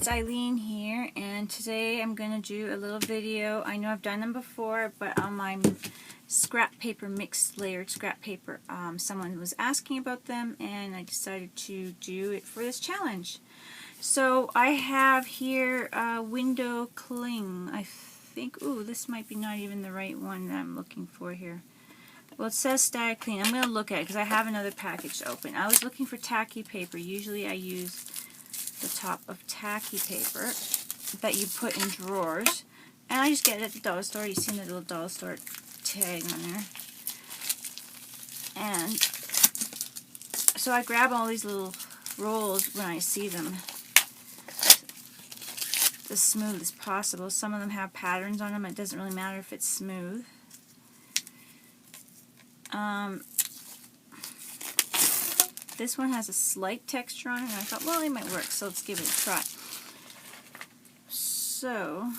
Ilene here, and today I'm going to do a little video. I know I've done them before, but on my scrap paper, mixed layered scrap paper, someone was asking about them and I decided to do it for this challenge. So I have here a window cling. I think, ooh, this might be not even the right one that I'm looking for here. Well, it says static clean. I'm going to look at it because I have another package to open. I was looking for tacky paper. Usually I use the top of tacky paper that you put in drawers, and I just get it at the dollar store. You've seen the little dollar store tag on there. And so I grab all these little rolls when I see them, as smooth as possible. Some of them have patterns on them. It doesn't really matter if it's smooth. This one has a slight texture on it, and I thought, well, it might work, so let's give it a try. So,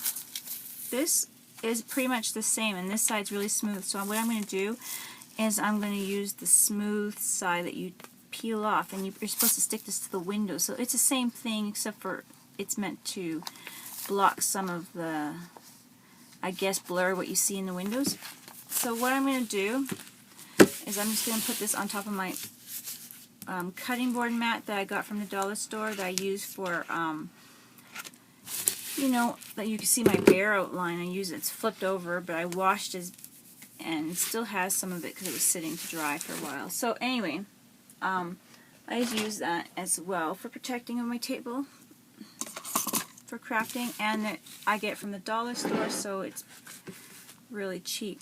this is pretty much the same, and this side's really smooth. So what I'm going to do is I'm going to use the smooth side that you peel off, and you're supposed to stick this to the window. So it's the same thing, except for it's meant to block some of the, I guess, blur what you see in the windows. So what I'm going to do is I'm just going to put this on top of my cutting board mat that I got from the dollar store that I use for, you know, that you can see my bear outline. I use it. It's flipped over, but I washed it, and it still has some of it because it was sitting to dry for a while. So anyway, I just use that as well for protecting of my table for crafting, and I get it from the dollar store, so it's really cheap.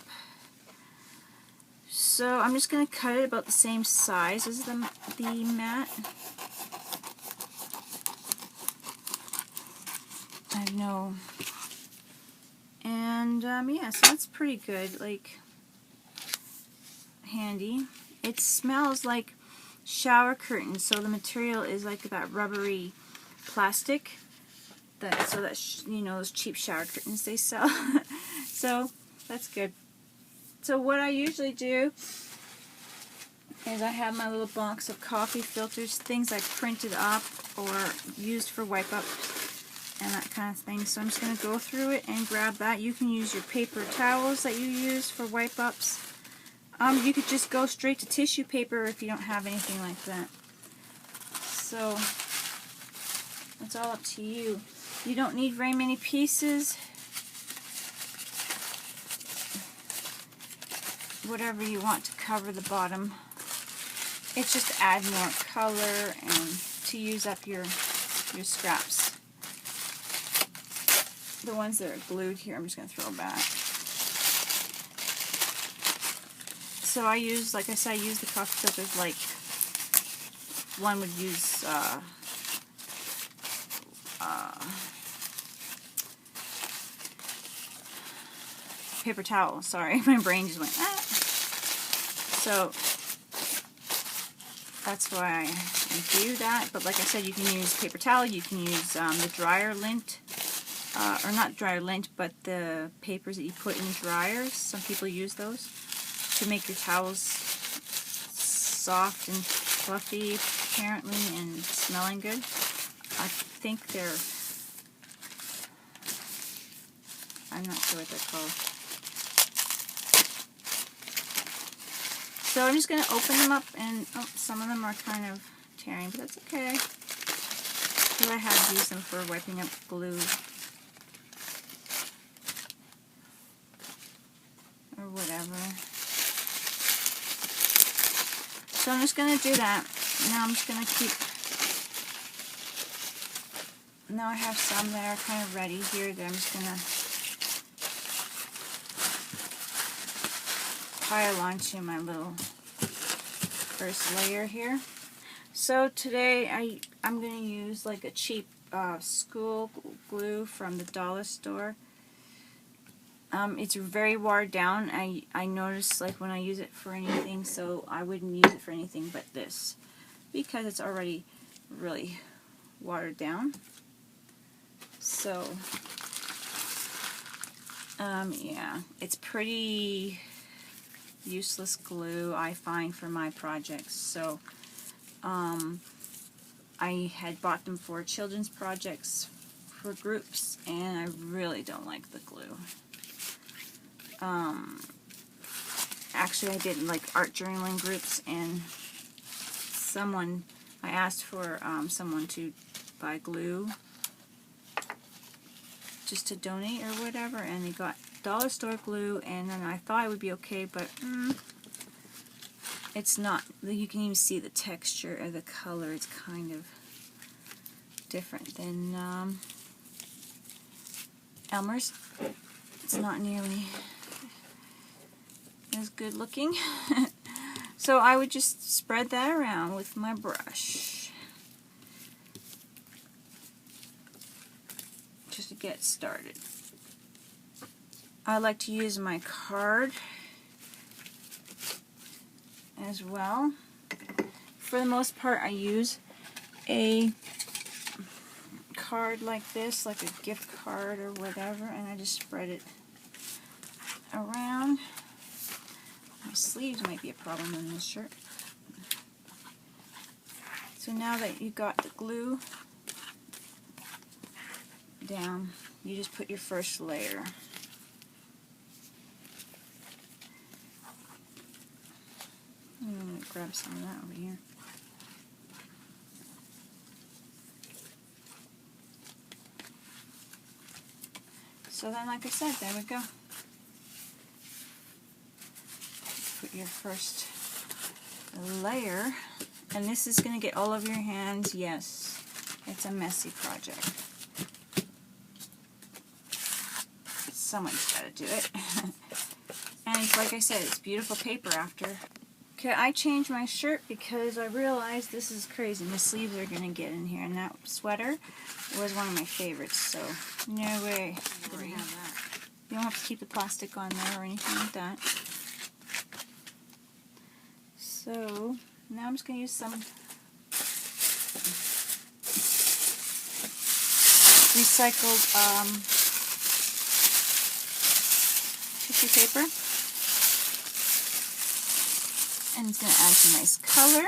So I'm just going to cut it about the same size as the mat. I know. And yeah, so that's pretty good, like handy. It smells like shower curtains, so the material is like that rubbery plastic. So that you know, those cheap shower curtains they sell. So that's good. So what I usually do is I have my little box of coffee filters, things I printed up or used for wipe up and that kind of thing. So I'm just going to go through it and grab that. You can use your paper towels that you use for wipe ups. You could just go straight to tissue paper if you don't have anything like that. So it's all up to you. You don't need very many pieces. Whatever you want to cover the bottom. It's just to add more color and to use up your scraps. The ones that are glued here, I'm just going to throw back. So I use, like I said, I use the coffee filters like one would use paper towel. Sorry, my brain just went, ah. So that's why I do that. But like I said, you can use paper towel, you can use the dryer lint, or not dryer lint, but the papers that you put in dryers. Some people use those to make your towels soft and fluffy, apparently, and smelling good. I think they're, I'm not sure what they're called. So I'm just going to open them up, and some of them are kind of tearing, but that's okay. Because I have used them for wiping up glue or whatever. So I'm just going to do that. Now I'm just going to keep, now I have some that are kind of ready here that I'm just going to pile onto my little first layer here. So today I'm going to use like a cheap school glue from the dollar store. It's very watered down. I notice like when I use it for anything, so I wouldn't use it for anything but this because it's already really watered down. So yeah, it's pretty useless glue, I find, for my projects. So I had bought them for children's projects for groups, and I really don't like the glue. Actually, I did like art journaling groups, and I asked for someone to buy glue just to donate or whatever, and they got dollar store glue, and then I thought it would be okay, but it's not. You can even see the texture or the color. It's kind of different than Elmer's. It's not nearly as good looking. So I would just spread that around with my brush just to get started. I like to use my card as well. For the most part, I use a card like this, like a gift card or whatever, and I just spread it around. My sleeves might be a problem in this shirt. So now that you got the glue down, you just put your first layer. I'm going to grab some of that over here. So then, like I said, there we go. Put your first layer, and this is going to get all over your hands. Yes, it's a messy project. Someone's got to do it. And like I said, it's beautiful paper after. Okay, I changed my shirt because I realized this is crazy. My sleeves are going to get in here, and that sweater was one of my favorites, so no way. Didn't have that. You don't have to keep the plastic on there or anything like that. So now I'm just going to use some recycled tissue paper, and it's going to add some nice color.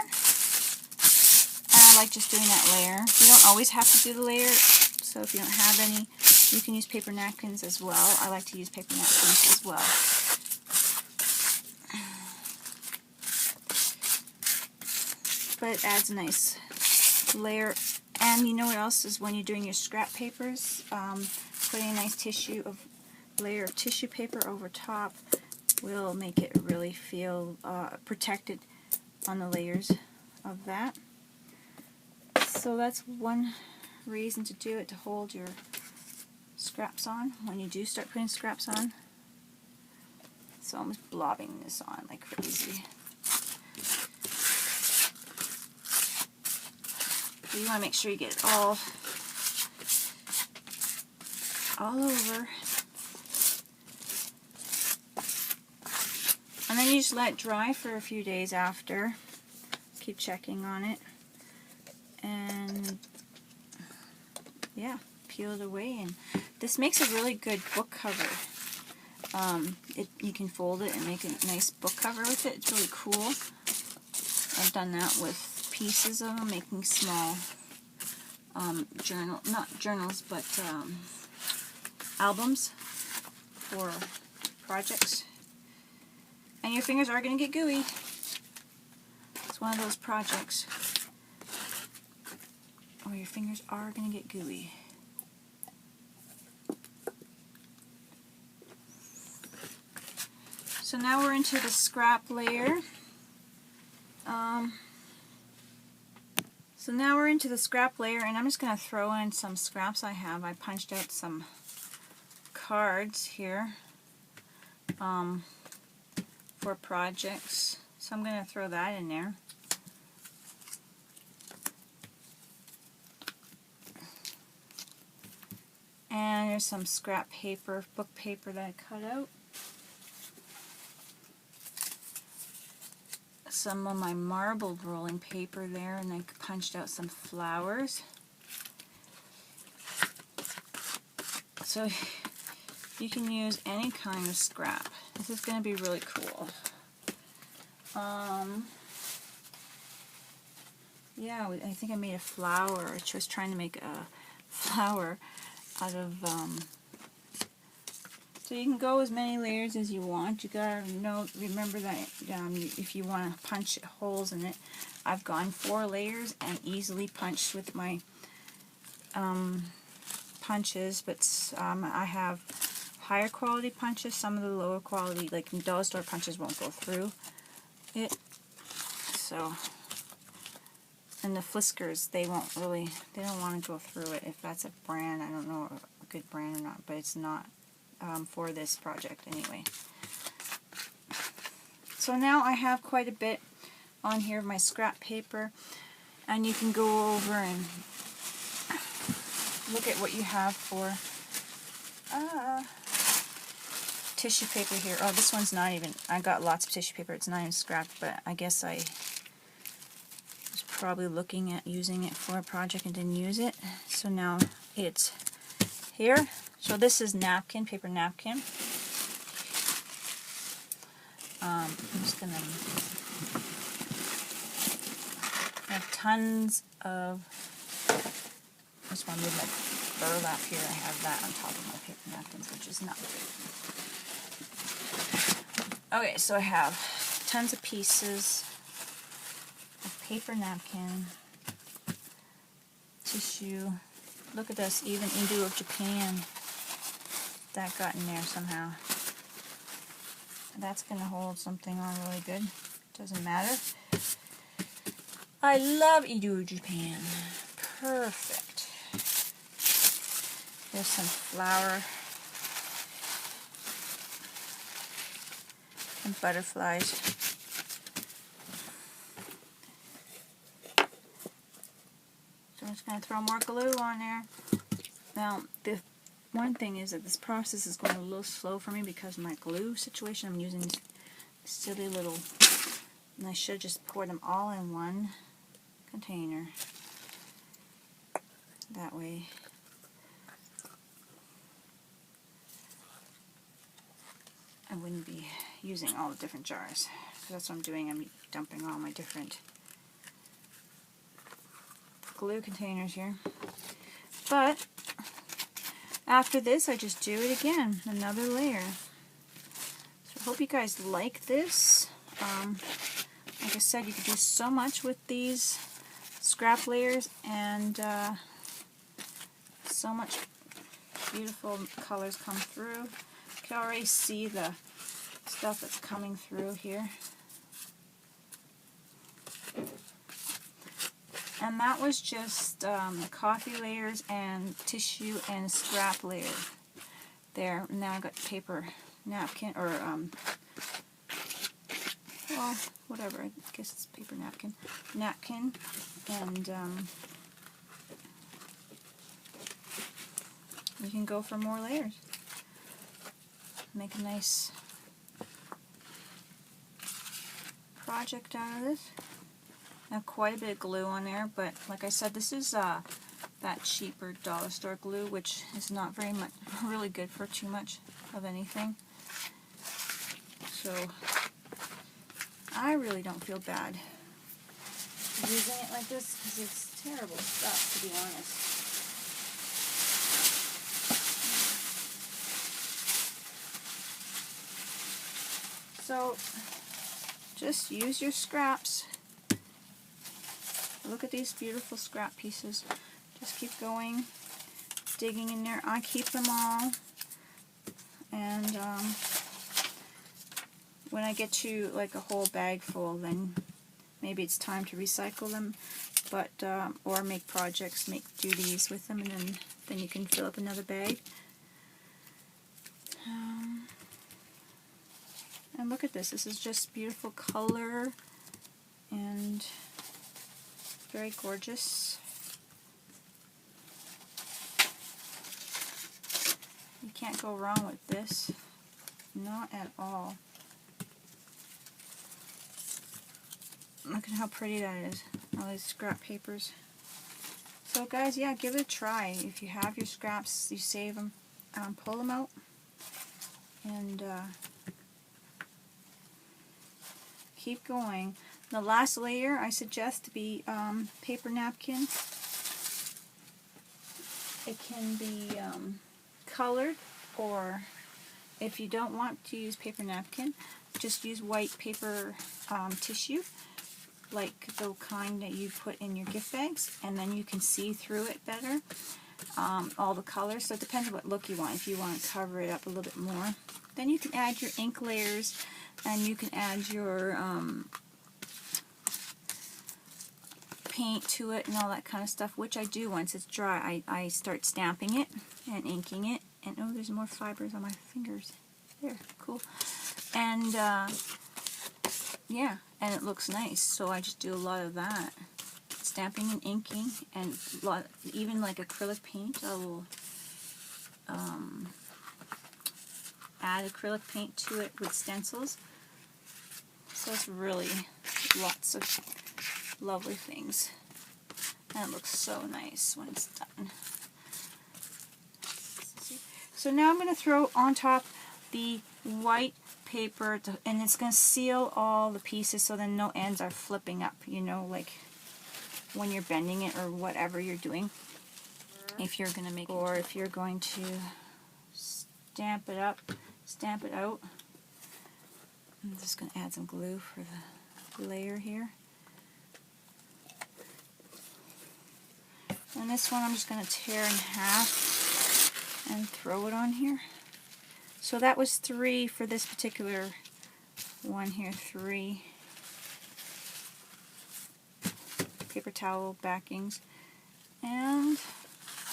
And I like just doing that layer. You don't always have to do the layer, so if you don't have any, you can use paper napkins as well. I like to use paper napkins as well. But it adds a nice layer. And you know what else is when you're doing your scrap papers, putting a nice layer of tissue paper over top will make it really feel protected on the layers of that. So that's one reason to do it, to hold your scraps on when you do start putting scraps on. So I'm just blobbing this on like crazy. So you want to make sure you get it all over. And then you just let it dry for a few days after. Keep checking on it. And yeah, peel it away. And this makes a really good book cover. You can fold it and make a nice book cover with it. It's really cool. I've done that with pieces of them, making small not journals, but albums for projects. And your fingers are going to get gooey. It's one of those projects where your fingers are going to get gooey. So now we're into the scrap layer. So now we're into the scrap layer, and I'm just going to throw in some scraps I have. I punched out some cards here for projects, so I'm going to throw that in there. And there's some scrap paper, book paper that I cut out. Some of my marbled rolling paper there, and I punched out some flowers. So you can use any kind of scrap. This is going to be really cool. Yeah, I think I made a flower. I was trying to make a flower so you can go as many layers as you want. You gotta remember that if you want to punch holes in it, I've gone 4 layers and easily punched with my punches, but I have higher quality punches. Some of the lower quality, like dollar store punches, won't go through it. So, and the Fliskers, they don't want to go through it. If that's a brand, I don't know a good brand or not, but it's not for this project anyway. So now I have quite a bit on here of my scrap paper, and you can go over and look at what you have for tissue paper here. Oh, this one's not even, I got lots of tissue paper, it's not even scrapped, but I guess I was probably looking at using it for a project and didn't use it. So now it's here. So this is napkin, paper napkin. I'm just going to have tons of, I just want to move my burlap here. I have that on top of my paper napkins, which is not good. Okay, so I have tons of pieces of paper napkin, tissue. Look at this, even Indo of Japan. That got in there somehow. That's going to hold something on really good. Doesn't matter. I love Indo Japan. Perfect. There's some flour and butterflies. So I'm just going to throw more glue on there. Now, the one thing is that this process is going a little slow for me because of my glue situation. I'm using this silly little, and I should just pour them all in one container. That way I wouldn't be using all the different jars. So that's what I'm doing. I'm dumping all my different glue containers here. But after this, I just do it again, another layer. So I hope you guys like this. Like I said, you can do so much with these scrap layers, and so much beautiful colors come through. You can already see the stuff that's coming through here. And that was just coffee layers and tissue and scrap layer there. Now I got paper napkin, or well, whatever, I guess it's paper napkin. And you can go for more layers. Make a nice project out of this. Now quite a bit of glue on there, but like I said, this is that cheaper dollar store glue, which is not very much, really good for too much of anything. So I really don't feel bad using it like this because it's terrible stuff, to be honest. So just use your scraps. Look at these beautiful scrap pieces. Just keep going, digging in there. I keep them all, and when I get to like a whole bag full, then maybe it's time to recycle them, but or make projects, make duties with them, and then you can fill up another bag. And look at this. This is just beautiful color and very gorgeous. You can't go wrong with this. Not at all. Look at how pretty that is. All these scrap papers. So guys, yeah, give it a try. If you have your scraps, you save them, pull them out, and keep going. The last layer I suggest to be paper napkin. It can be colored, or if you don't want to use paper napkin, just use white paper tissue, like the kind that you put in your gift bags, and then you can see through it better, all the colors. So it depends on what look you want. If you want to cover it up a little bit more, then you can add your ink layers, and you can add your paint to it and all that kind of stuff, which I do once it's dry. I start stamping it and inking it, and oh, there's more fibers on my fingers. There, cool. And yeah, and it looks nice, so I just do a lot of that, stamping and inking, and even like acrylic paint. I will add acrylic paint to it with stencils. So it's really lots of lovely things, and it looks so nice when it's done. So now I'm going to throw on top the white paper, and it's going to seal all the pieces so then no ends are flipping up, you know, like when you're bending it or whatever you're doing. If you're going to make, or if you're going to stamp it up, stamp it out. I'm just going to add some glue for the layer here. And this one I'm just going to tear in half and throw it on here. So that was 3 for this particular one here, 3 paper towel backings. And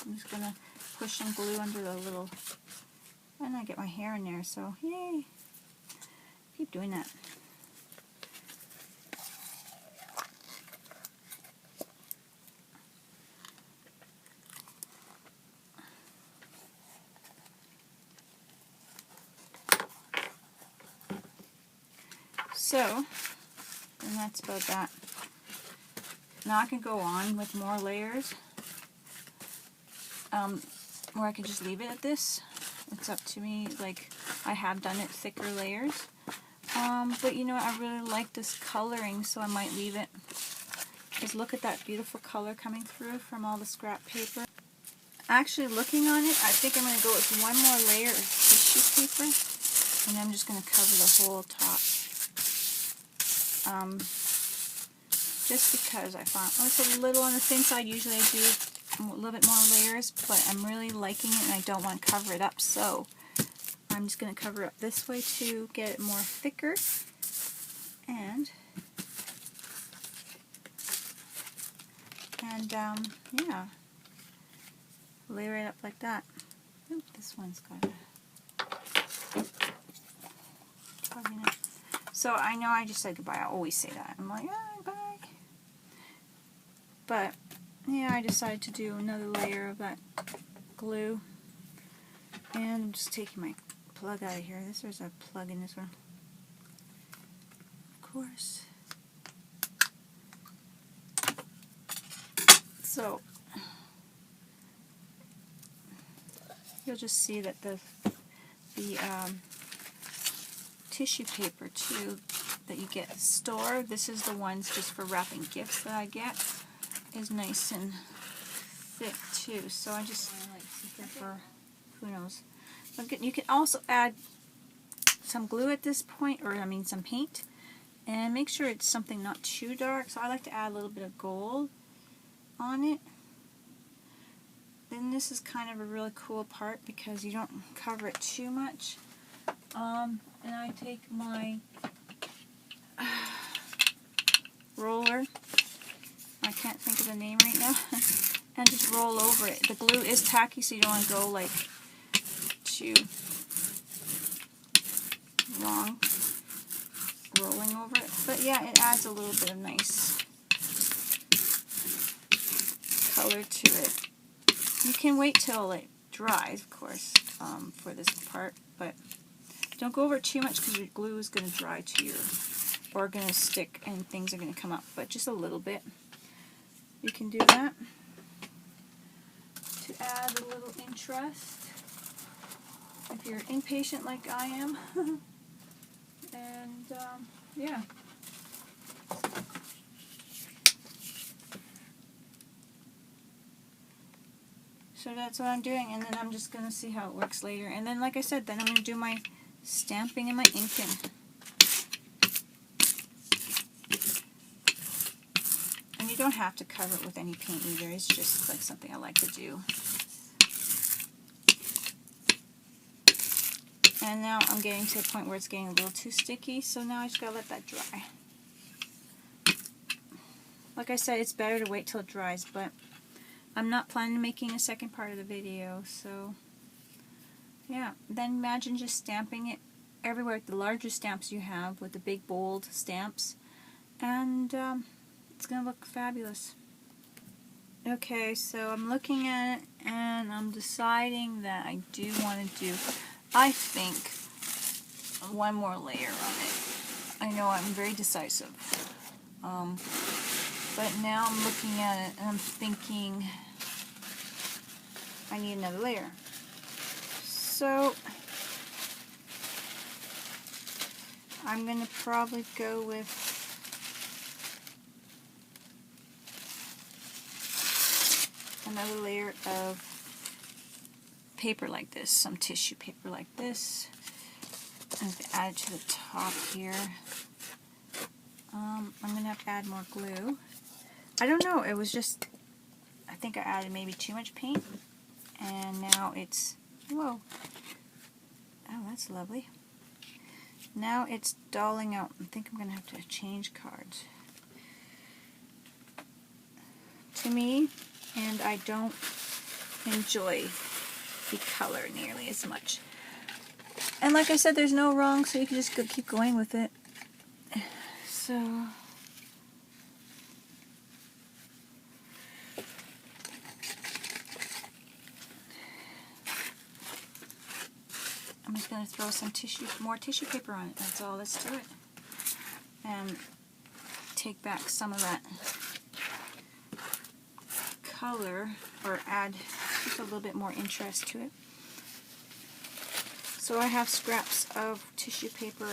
I'm just going to push some glue under the little, and I get my hair in there, so yay! Keep doing that. So, and that's about that. Now I can go on with more layers, or I can just leave it at this. It's up to me. Like, I have done it thicker layers, but you know, I really like this coloring, so I might leave it. Because look at that beautiful color coming through from all the scrap paper. Actually, looking on it, I think I'm going to go with one more layer of tissue paper, and I'm just going to cover the whole top. Just because I found it's a little on the thin side. Usually I do a little bit more layers, but I'm really liking it and I don't want to cover it up, so I'm just going to cover it up this way to get it more thicker, and yeah, layer it up like that. Oop, this one's got a plug in it. So I know I just said goodbye. I always say that. I'm like, ah, bye. But yeah, I decided to do another layer of that glue, and I'm just taking my plug out of here. There's a plug in this one, of course. So you'll just see that the tissue paper too that you get at the store, this is the ones just for wrapping gifts that I get, is nice and thick too. So I just like for, who knows. But you can also add some glue at this point, or I mean some paint, and make sure it's something not too dark. So I like to add a little bit of gold on it. Then this is kind of a really cool part because you don't cover it too much. And I take my roller, I can't think of the name right now, and just roll over it. The glue is tacky, so you don't want to go like too long rolling over it. But yeah, it adds a little bit of nice color to it. You can wait till it dries, of course, for this part, but don't go over it too much because your glue is going to dry to your, or going to stick and things are going to come up, but just a little bit. You can do that to add a little interest if you're impatient like I am. And yeah. So that's what I'm doing, and then I'm just going to see how it works later. And then, like I said, then I'm going to do my stamping and my inking. And you don't have to cover it with any paint either. It's just like something I like to do. And now I'm getting to a point where it's getting a little too sticky, so now I just gotta let that dry. Like I said, it's better to wait till it dries, but I'm not planning on making a second part of the video, so yeah. Then imagine just stamping it everywhere with the larger stamps you have, with the big bold stamps, and it's gonna look fabulous. Okay, so I'm looking at it and I'm deciding that I do want to do, I think, one more layer on it. I know I'm very decisive. But now I'm looking at it and I'm thinking I need another layer. So I'm going to probably go with another layer of paper like this, some tissue paper like this. I'm going to add it to the top here. I'm going to have to add more glue. I don't know, it was just, I think I added maybe too much paint, and now it's, whoa, oh, that's lovely. Now it's dulling out. I think I'm going to have to change cards. To me, and I don't enjoy the color nearly as much. And like I said, there's no wrong, so you can just keep going with it. So I'm just going to throw some more tissue paper on it. That's all that's to it. And take back some of that color, or add just a little bit more interest to it. So I have scraps of tissue paper,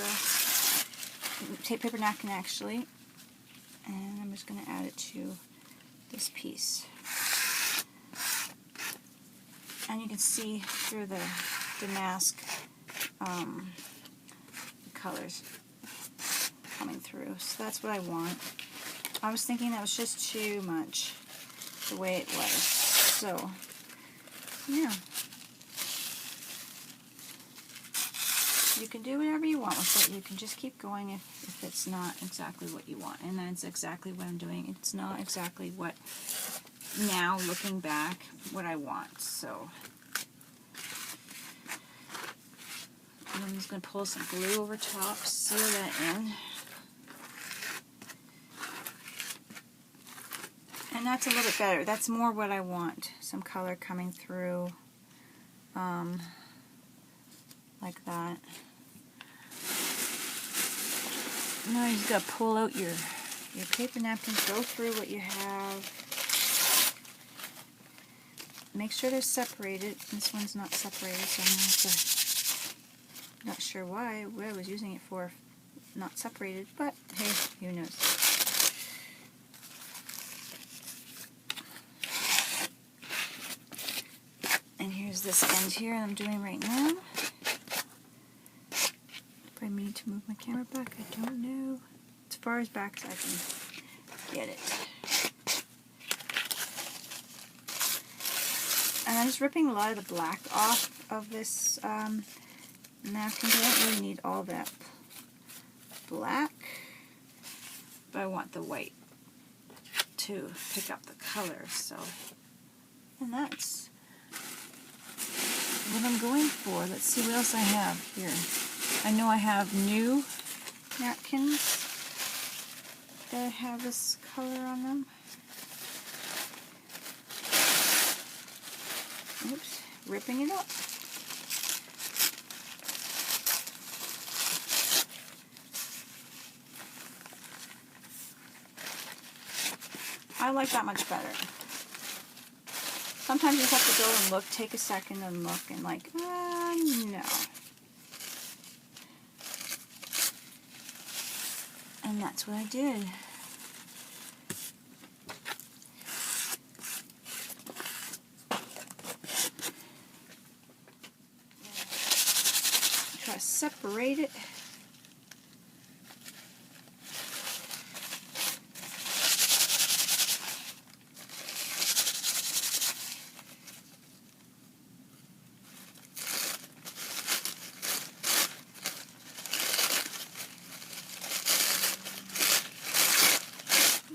paper napkin actually, and I'm just going to add it to this piece. And you can see through the mask the colors coming through. So that's what I want. I was thinking that was just too much the way it was. So yeah. You can do whatever you want with it. You can just keep going if it's not exactly what you want. And that's exactly what I'm doing. It's not exactly what, now looking back, what I want. So I'm just going to pull some glue over top, seal that in. And that's a little bit better. That's more what I want. Some color coming through. Like that. Now you just got to pull out your paper napkins, go through what you have. Make sure they're separated. This one's not separated, so I'm going to have to, not sure what I was using it for, not separated, but hey, who knows. And here's this end here I'm doing right now. I need to move my camera back, I don't know. As far as back as I can get it. And I'm just ripping a lot of the black off of this napkin. I don't really need all that black, but I want the white to pick up the color. So, and that's what I'm going for. Let's see what else I have here. I know I have new napkins that have this color on them. Oops, ripping it up. I like that much better. Sometimes you just have to go and look, take a second and look and like, no. And that's what I did. separate it.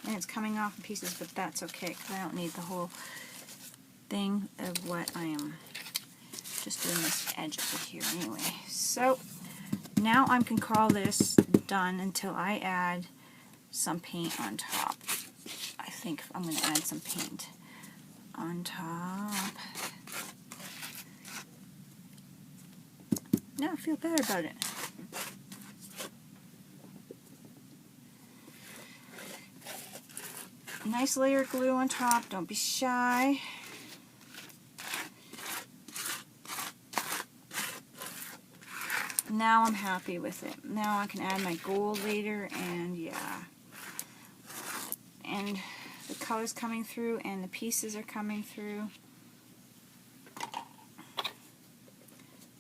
And it's coming off in pieces, but that's okay because I don't need the whole thing of what I am just doing this edge over here anyway. So now I can call this done until I add some paint on top. I think I'm going to add some paint on top. Now I feel better about it. Nice layer of glue on top. Don't be shy. Now I'm happy with it. Now I can add my gold later, and yeah. And the color's coming through and the pieces are coming through.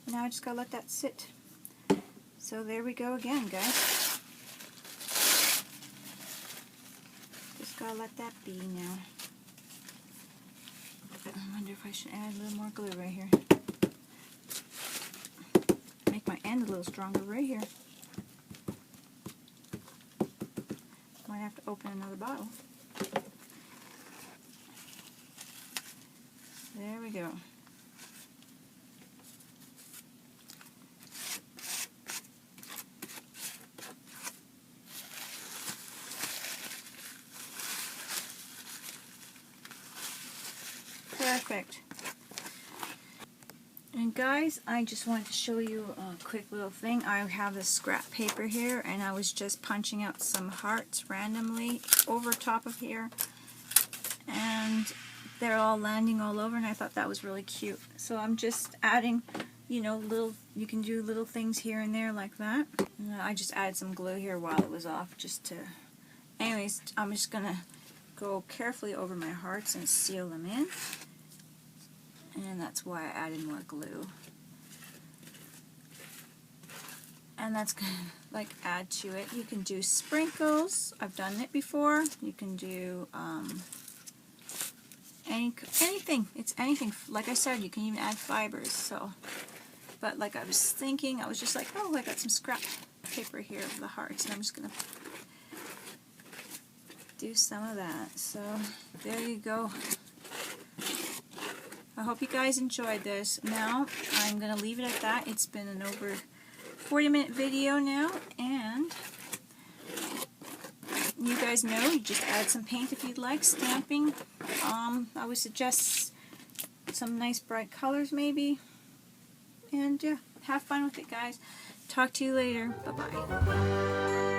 Now I just gotta let that sit. So there we go again, guys. Just gotta let that be now. I wonder if I should add a little more glue right here. Make my end a little stronger right here. Might have to open another bottle. There we go. Perfect. And guys, I just wanted to show you a quick little thing. I have this scrap paper here, and I was just punching out some hearts randomly over top of here, and they're all landing all over, and I thought that was really cute. So I'm just adding, you know, you can do little things here and there like that. And I just added some glue here while it was off, just to, anyways, I'm just gonna go carefully over my hearts and seal them in. And that's why I added more glue. And that's going to like add to it. You can do sprinkles. I've done it before. You can do anything. It's anything. Like I said, you can even add fibers. So, but like I was thinking, I was just like, oh, I got some scrap paper here of the hearts, and I'm just going to do some of that. So there you go. I hope you guys enjoyed this. Now, I'm going to leave it at that. It's been an over 40-minute video now, and you guys know, you just add some paint if you'd like, stamping. I would suggest some nice bright colors maybe, and yeah, have fun with it, guys. Talk to you later. Bye-bye.